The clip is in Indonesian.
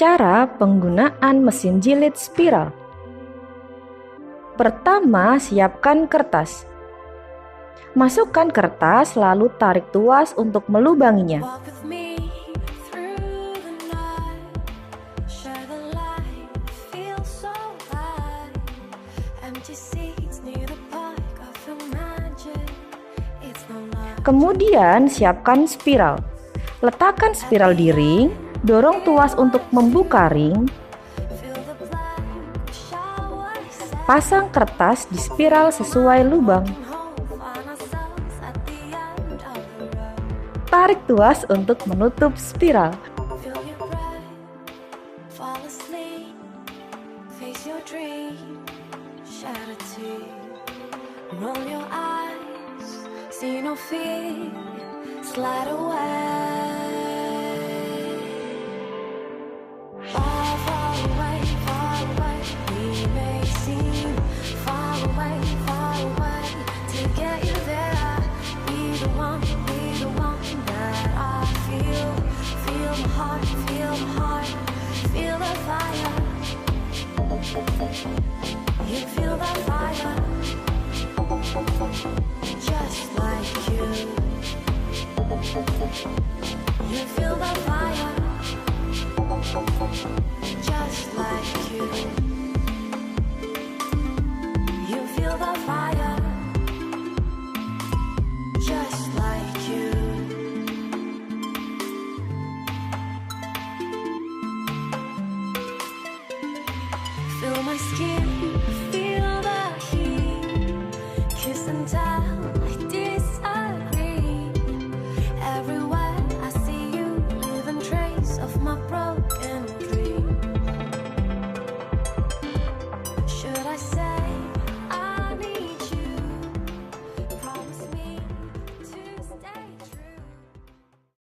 Cara penggunaan mesin jilid spiral. Pertama, siapkan kertas. Masukkan kertas lalu tarik tuas untuk melubanginya. Kemudian siapkan spiral. Letakkan spiral di ring, dorong tuas untuk membuka ring. Pasang kertas di spiral sesuai lubang. Tarik tuas untuk menutup spiral. You feel the fire, just like you. You feel the fire, just like you. You feel the fire, just like you. Feel my skin, feel the heat. Kiss and tell, I disagree. Everywhere I see you, leaving trace of my broken